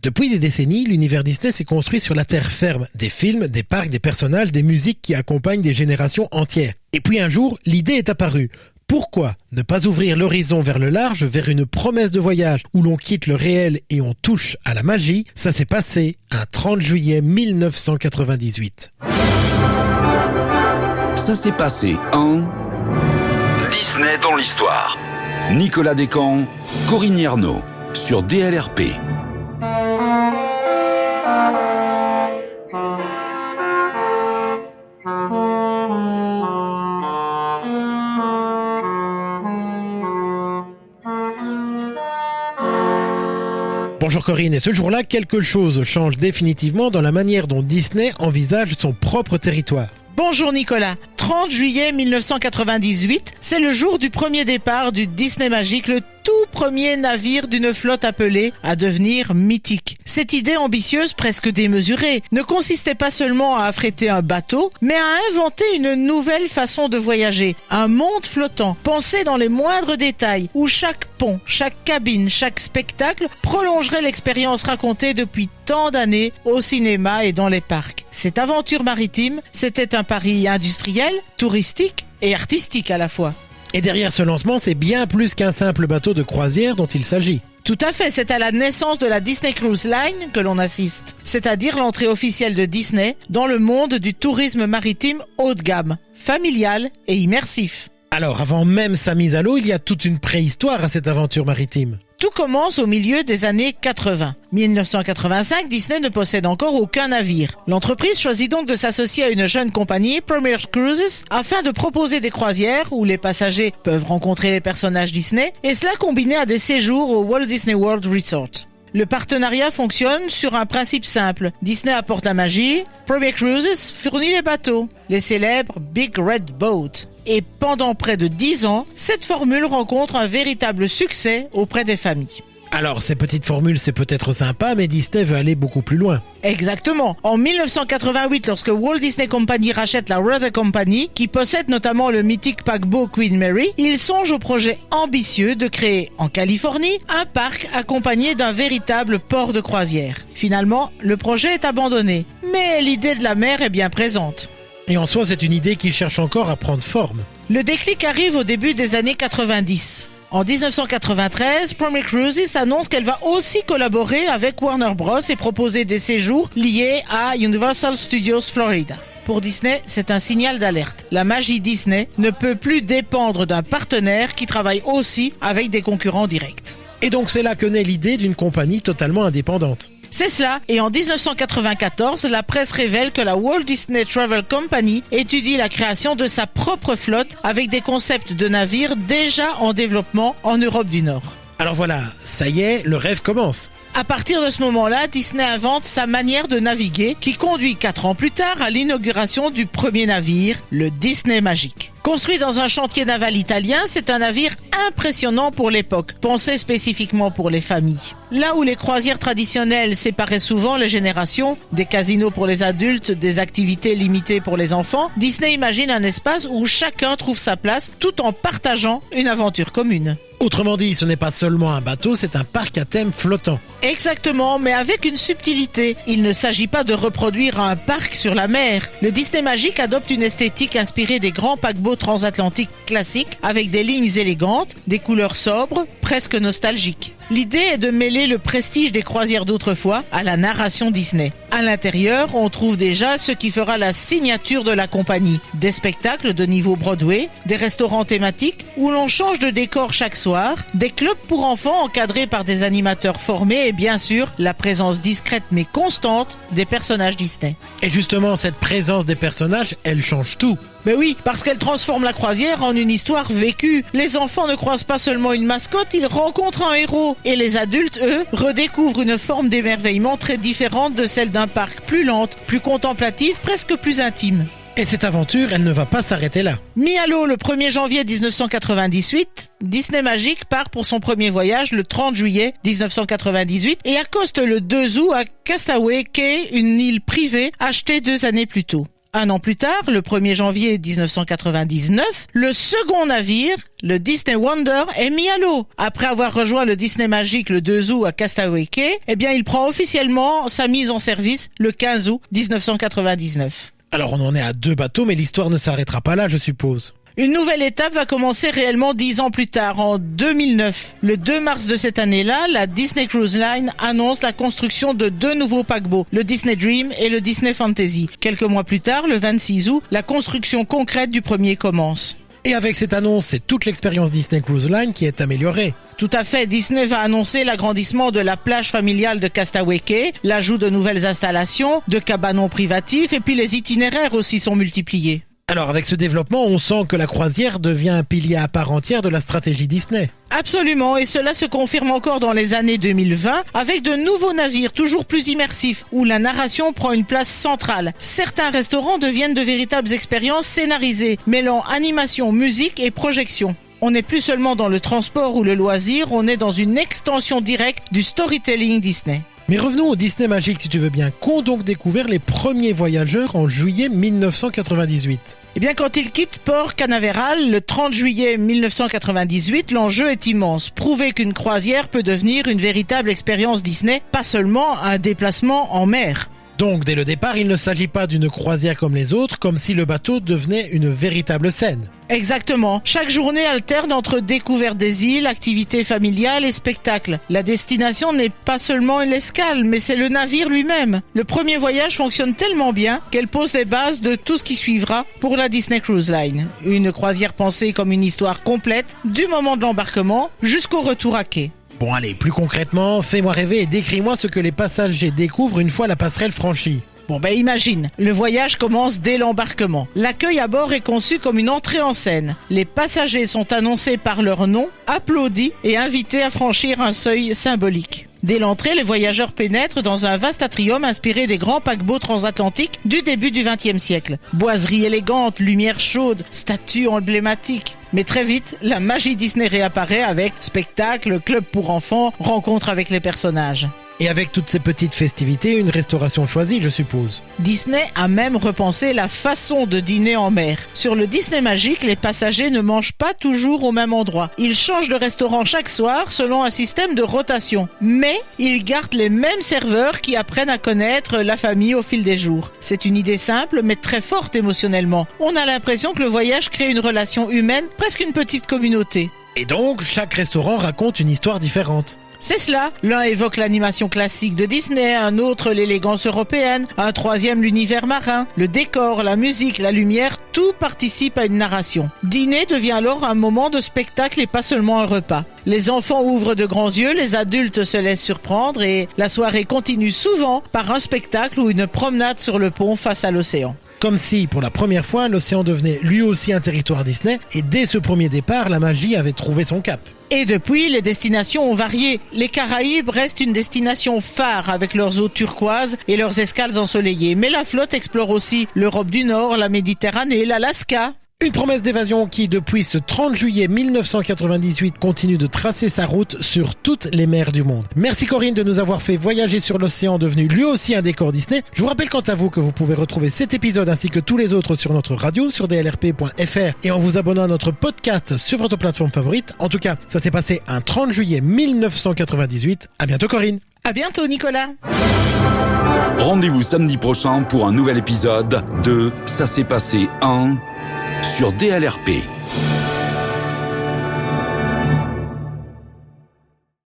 Depuis des décennies, l'univers Disney s'est construit sur la terre ferme. Des films, des parcs, des personnages, des musiques qui accompagnent des générations entières. Et puis un jour, l'idée est apparue. Pourquoi ne pas ouvrir l'horizon vers le large, vers une promesse de voyage où l'on quitte le réel et on touche à la magie? Ça s'est passé un 30 juillet 1998. Ça s'est passé en... Disney dans l'histoire. Nicolas Descamps, Corinne Yernaud, sur DLRP. Bonjour Corinne, et ce jour-là, quelque chose change définitivement dans la manière dont Disney envisage son propre territoire. Bonjour Nicolas, 30 juillet 1998, c'est le jour du premier départ du Disney Magic, le tout premier navire d'une flotte appelée à devenir mythique. Cette idée ambitieuse, presque démesurée, ne consistait pas seulement à affréter un bateau, mais à inventer une nouvelle façon de voyager, un monde flottant, pensé dans les moindres détails, où chaque pont, chaque cabine, chaque spectacle prolongerait l'expérience racontée depuis tant d'années au cinéma et dans les parcs. Cette aventure maritime, c'était un pari industriel, touristique et artistique à la fois. Et derrière ce lancement, c'est bien plus qu'un simple bateau de croisière dont il s'agit. Tout à fait, c'est à la naissance de la Disney Cruise Line que l'on assiste, c'est-à-dire l'entrée officielle de Disney dans le monde du tourisme maritime haut de gamme, familial et immersif. Alors, avant même sa mise à l'eau, il y a toute une préhistoire à cette aventure maritime. Tout commence au milieu des années 80. 1985, Disney ne possède encore aucun navire. L'entreprise choisit donc de s'associer à une jeune compagnie, Premier Cruises, afin de proposer des croisières où les passagers peuvent rencontrer les personnages Disney, et cela combiné à des séjours au Walt Disney World Resort. Le partenariat fonctionne sur un principe simple. Disney apporte la magie, Premier Cruises fournit les bateaux, les célèbres Big Red Boat. Et pendant près de 10 ans, cette formule rencontre un véritable succès auprès des familles. Alors, ces petites formules, c'est peut-être sympa, mais Disney veut aller beaucoup plus loin. Exactement. En 1988, lorsque Walt Disney Company rachète la Ruther Company, qui possède notamment le mythique paquebot Queen Mary, il songe au projet ambitieux de créer, en Californie, un parc accompagné d'un véritable port de croisière. Finalement, le projet est abandonné. Mais l'idée de la mer est bien présente. Et en soi, c'est une idée qui cherche encore à prendre forme. Le déclic arrive au début des années 90. En 1993, Premier Cruises annonce qu'elle va aussi collaborer avec Warner Bros. Et proposer des séjours liés à Universal Studios Florida. Pour Disney, c'est un signal d'alerte. La magie Disney ne peut plus dépendre d'un partenaire qui travaille aussi avec des concurrents directs. Et donc c'est là que naît l'idée d'une compagnie totalement indépendante. C'est cela, et en 1994, la presse révèle que la Walt Disney Travel Company étudie la création de sa propre flotte avec des concepts de navires déjà en développement en Europe du Nord. Alors voilà, ça y est, le rêve commence. À partir de ce moment-là, Disney invente sa manière de naviguer qui conduit 4 ans plus tard à l'inauguration du premier navire, le Disney Magic. Construit dans un chantier naval italien, c'est un navire impressionnant pour l'époque, pensé spécifiquement pour les familles. Là où les croisières traditionnelles séparaient souvent les générations, des casinos pour les adultes, des activités limitées pour les enfants, Disney imagine un espace où chacun trouve sa place tout en partageant une aventure commune. Autrement dit, ce n'est pas seulement un bateau, c'est un parc à thème flottant. Exactement, mais avec une subtilité. Il ne s'agit pas de reproduire un parc sur la mer. Le Disney Magic adopte une esthétique inspirée des grands paquebots transatlantiques classiques, avec des lignes élégantes, des couleurs sobres, presque nostalgiques. L'idée est de mêler le prestige des croisières d'autrefois à la narration Disney. À l'intérieur, on trouve déjà ce qui fera la signature de la compagnie. Des spectacles de niveau Broadway, des restaurants thématiques où l'on change de décor chaque soir, des clubs pour enfants encadrés par des animateurs formés et bien sûr, la présence discrète mais constante des personnages Disney. Et justement, cette présence des personnages, elle change tout. Mais oui, parce qu'elle transforme la croisière en une histoire vécue. Les enfants ne croisent pas seulement une mascotte, ils rencontrent un héros. Et les adultes, eux, redécouvrent une forme d'émerveillement très différente de celle d'un parc plus lente, plus contemplative, presque plus intime. Et cette aventure, elle ne va pas s'arrêter là. Mis à l'eau le 1er janvier 1998, Disney Magic part pour son premier voyage le 30 juillet 1998 et accoste le 2 août à Castaway Cay, une île privée achetée 2 années plus tôt. Un an plus tard, le 1er janvier 1999, le second navire, le Disney Wonder, est mis à l'eau. Après avoir rejoint le Disney Magic le 2 août à Castaway Cay, il prend officiellement sa mise en service le 15 août 1999. Alors on en est à 2 bateaux, mais l'histoire ne s'arrêtera pas là, je suppose. Une nouvelle étape va commencer réellement 10 ans plus tard, en 2009. Le 2 mars de cette année-là, la Disney Cruise Line annonce la construction de 2 nouveaux paquebots, le Disney Dream et le Disney Fantasy. Quelques mois plus tard, le 26 août, la construction concrète du premier commence. Et avec cette annonce, c'est toute l'expérience Disney Cruise Line qui est améliorée. Tout à fait, Disney va annoncer l'agrandissement de la plage familiale de Castaway Cay, l'ajout de nouvelles installations, de cabanons privatifs et puis les itinéraires aussi sont multipliés. Alors avec ce développement, on sent que la croisière devient un pilier à part entière de la stratégie Disney. Absolument, et cela se confirme encore dans les années 2020 avec de nouveaux navires toujours plus immersifs où la narration prend une place centrale. Certains restaurants deviennent de véritables expériences scénarisées, mêlant animation, musique et projection. On n'est plus seulement dans le transport ou le loisir, on est dans une extension directe du storytelling Disney. Mais revenons au Disney Magic si tu veux bien. Qu'ont donc découvert les premiers voyageurs en juillet 1998 ? Quand ils quittent Port Canaveral le 30 juillet 1998, l'enjeu est immense. Prouver qu'une croisière peut devenir une véritable expérience Disney, pas seulement un déplacement en mer. Donc dès le départ, il ne s'agit pas d'une croisière comme les autres, comme si le bateau devenait une véritable scène. Exactement. Chaque journée alterne entre découverte des îles, activités familiales et spectacles. La destination n'est pas seulement l'escale, mais c'est le navire lui-même. Le premier voyage fonctionne tellement bien qu'elle pose les bases de tout ce qui suivra pour la Disney Cruise Line. Une croisière pensée comme une histoire complète, du moment de l'embarquement jusqu'au retour à quai. Bon allez, plus concrètement, fais-moi rêver et décris-moi ce que les passagers découvrent une fois la passerelle franchie. Imagine, le voyage commence dès l'embarquement. L'accueil à bord est conçu comme une entrée en scène. Les passagers sont annoncés par leur nom, applaudis et invités à franchir un seuil symbolique. Dès l'entrée, les voyageurs pénètrent dans un vaste atrium inspiré des grands paquebots transatlantiques du début du XXe siècle. Boiseries élégantes, lumière chaude, statues emblématiques. Mais très vite, la magie Disney réapparaît avec spectacle, club pour enfants, rencontres avec les personnages. Et avec toutes ces petites festivités, une restauration choisie, je suppose. Disney a même repensé la façon de dîner en mer. Sur le Disney Magic, les passagers ne mangent pas toujours au même endroit. Ils changent de restaurant chaque soir selon un système de rotation. Mais ils gardent les mêmes serveurs qui apprennent à connaître la famille au fil des jours. C'est une idée simple, mais très forte émotionnellement. On a l'impression que le voyage crée une relation humaine, presque une petite communauté. Et donc, chaque restaurant raconte une histoire différente. C'est cela. L'un évoque l'animation classique de Disney, un autre l'élégance européenne, un troisième l'univers marin. Le décor, la musique, la lumière, tout participe à une narration. Dîner devient alors un moment de spectacle et pas seulement un repas. Les enfants ouvrent de grands yeux, les adultes se laissent surprendre et la soirée continue souvent par un spectacle ou une promenade sur le pont face à l'océan. Comme si, pour la première fois, l'océan devenait lui aussi un territoire Disney et dès ce premier départ, la magie avait trouvé son cap. Et depuis, les destinations ont varié. Les Caraïbes restent une destination phare avec leurs eaux turquoises et leurs escales ensoleillées. Mais la flotte explore aussi l'Europe du Nord, la Méditerranée, l'Alaska. Une promesse d'évasion qui, depuis ce 30 juillet 1998, continue de tracer sa route sur toutes les mers du monde. Merci Corinne de nous avoir fait voyager sur l'océan devenu lui aussi un décor Disney. Je vous rappelle quant à vous que vous pouvez retrouver cet épisode ainsi que tous les autres sur notre radio, sur dlrp.fr et en vous abonnant à notre podcast sur votre plateforme favorite. En tout cas, ça s'est passé un 30 juillet 1998. À bientôt Corinne. À bientôt Nicolas. Rendez-vous samedi prochain pour un nouvel épisode de Ça s'est passé sur DLRP.